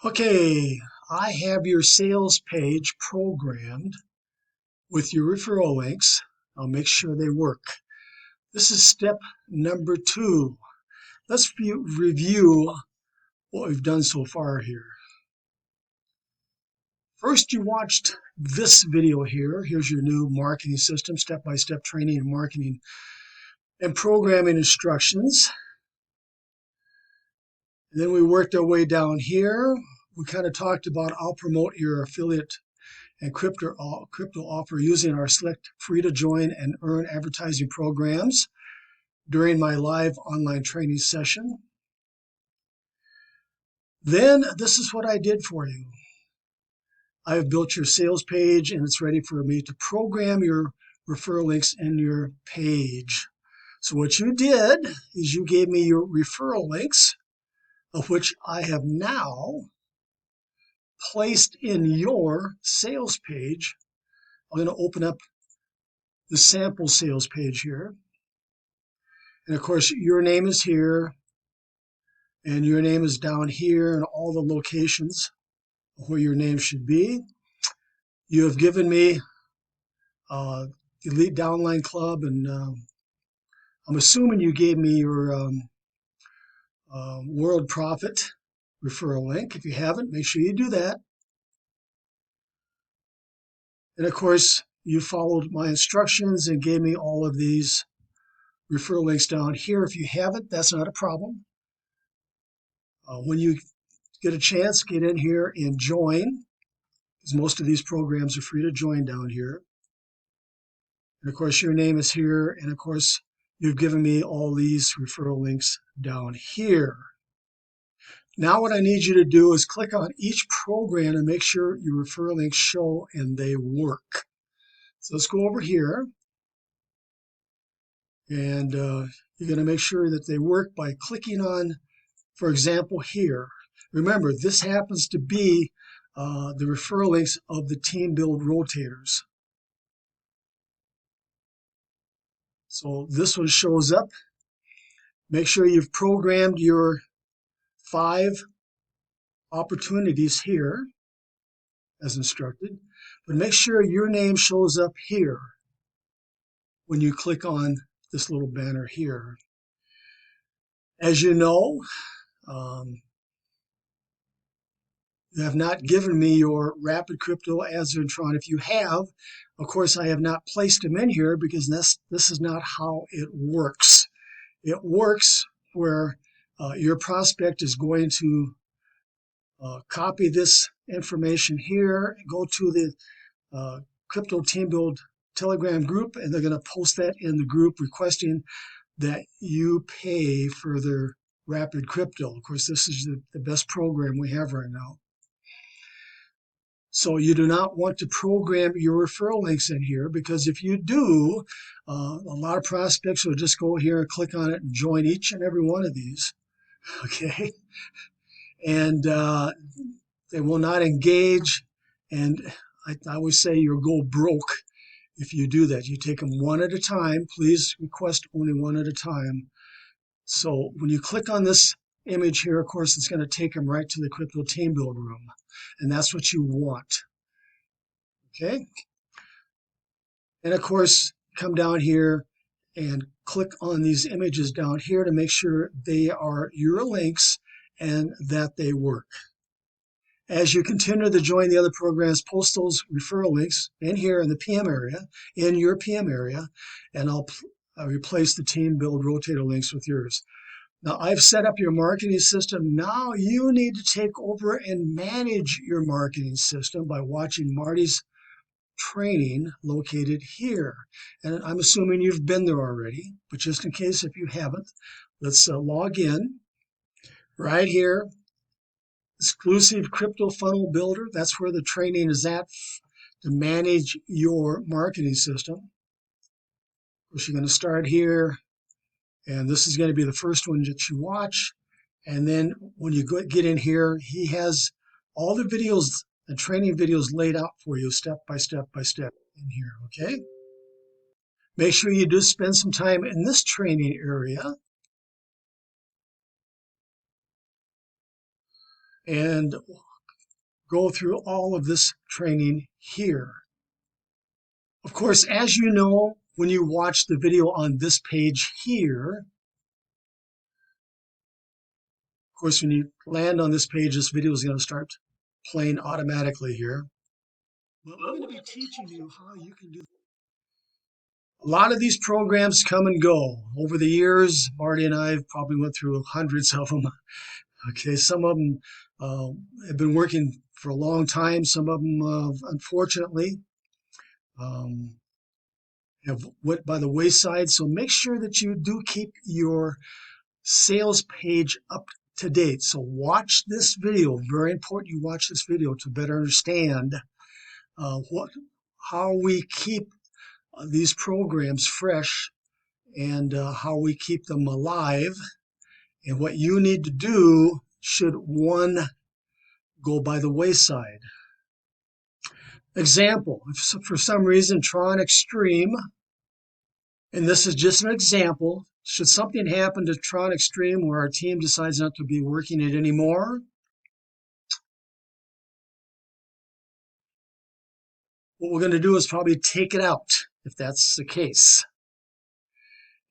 Okay, I have your sales page programmed with your referral links. I'll make sure they work. This is step number 2. Let's review what we've done so far here. First, you watched this video here. Here's your new marketing system, step-by-step training and marketing and programming instructions. And then we worked our way down here. We kind of talked about I'll promote your affiliate and crypto offer using our select free to join and earn advertising programs during my live online training session. Then this is what I did for you. I have built your sales page and it's ready for me to program your referral links in your page. So what you did is you gave me your referral links, of which I have now placed in your sales page. I'm going to open up the sample sales page here. And of course, your name is here, and your name is down here, and all the locations where your name should be. You have given me Elite Downline Club, and I'm assuming you gave me your World Profit referral link. If you haven't, make sure you do that. And of course, you followed my instructions and gave me all of these referral links down here. If you haven't, that's not a problem. When you get a chance, get in here and join, because most of these programs are free to join down here. And of course, your name is here, and of course, you've given me all these referral links down here. Now what I need you to do is click on each program and make sure your referral links show and they work. So let's go over here, and you're going to make sure that they work by clicking on, for example, here. Remember, this happens to be the referral links of the Team Build Rotators. So this one shows up. Make sure you've programmed your 5 opportunities here as instructed, but make sure your name shows up here when you click on this little banner here. As you know, you have not given me your rapid crypto ads in Tron. If you have, of course, I have not placed them in here because this is not how it works. It works where your prospect is going to copy this information here, go to the Crypto Team Build Telegram group, and they're going to post that in the group requesting that you pay for their rapid crypto. Of course, this is the best program we have right now. So you do not want to program your referral links in here, because if you do, a lot of prospects will just go here and click on it and join each and every one of these. Okay. And they will not engage. And I always say you'll go broke if you do that. You take them one at a time. Please request only one at a time. So when you click on this image here, of course, it's going to take them right to the Crypto Team Build room. And that's what you want. Okay? And of course, come down here and click on these images down here to make sure they are your links and that they work. As you continue to join the other programs, post those referral links in here in the PM area, in your PM area, and I'll replace the Team Build Rotator links with yours. Now, I've set up your marketing system. Now you need to take over and manage your marketing system by watching Marty's training located here. And I'm assuming you've been there already, but just in case if you haven't, let's log in right here. Exclusive Crypto Funnel Builder. That's where the training is at to manage your marketing system. Of course, you're going to start here, and this is going to be the first one that you watch. And then when you get in here, he has all the videos, the training videos laid out for you step by step by step in here, okay? Make sure you do spend some time in this training area. And go through all of this training here. Of course, as you know, when you watch the video on this page here, of course, when you land on this page, this video is going to start playing automatically here. But we're going to be teaching you how you can do. A lot of these programs come and go. Over the years, Marty and I probably went through hundreds of them. Okay, some of them have been working for a long time. Some of them, unfortunately, have went by the wayside. So make sure that you do keep your sales page up to date. So watch this video. Very important you watch this video to better understand how we keep these programs fresh and how we keep them alive, and what you need to do should one go by the wayside. Example, if for some reason Tron Xtreme, and this is just an example, should something happen to Tron Xtreme where our team decides not to be working it anymore, what we're going to do is probably take it out if that's the case.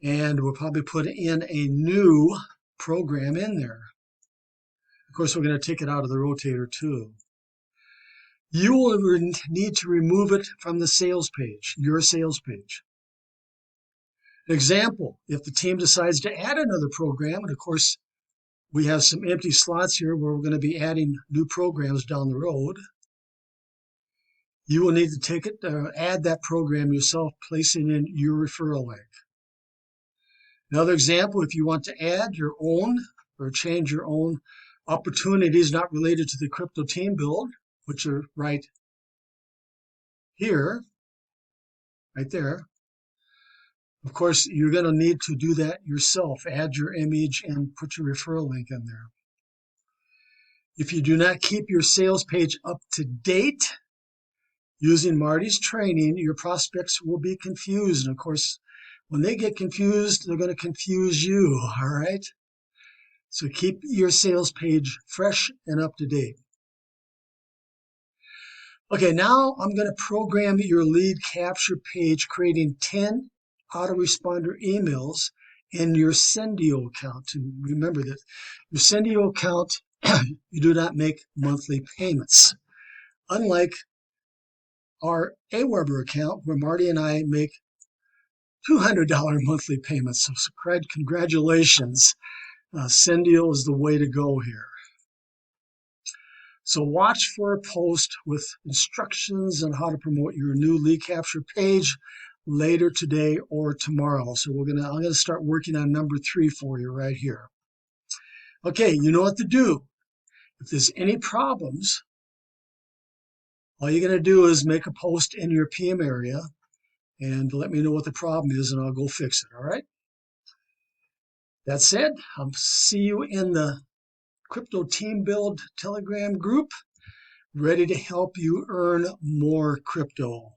And we'll probably put in a new program in there. Of course, we're going to take it out of the rotator too. You will need to remove it from the sales page, your sales page. An example, if the team decides to add another program, and of course, we have some empty slots here where we're going to be adding new programs down the road, you will need to take it, add that program yourself, placing in your referral link. Another example, if you want to add your own or change your own opportunities not related to the crypto team build, which are right here, right there. Of course, you're going to need to do that yourself. Add your image and put your referral link in there. If you do not keep your sales page up to date using Marty's training, your prospects will be confused. And of course, when they get confused, they're going to confuse you, all right? So keep your sales page fresh and up to date. Okay, now I'm going to program your lead capture page, creating 10 autoresponder emails in your Sendio account. And remember that your Sendio account, you do not make monthly payments. Unlike our Aweber account, where Marty and I make $200 monthly payments. So congratulations. Sendio is the way to go here. So watch for a post with instructions on how to promote your new lead capture page later today or tomorrow. So I'm gonna start working on number 3 for you right here. Okay, you know what to do. If there's any problems, all you're gonna do is make a post in your PM area and let me know what the problem is, and I'll go fix it. All right. That's it. I'll see you in the Crypto Team Build Telegram group, ready to help you earn more crypto.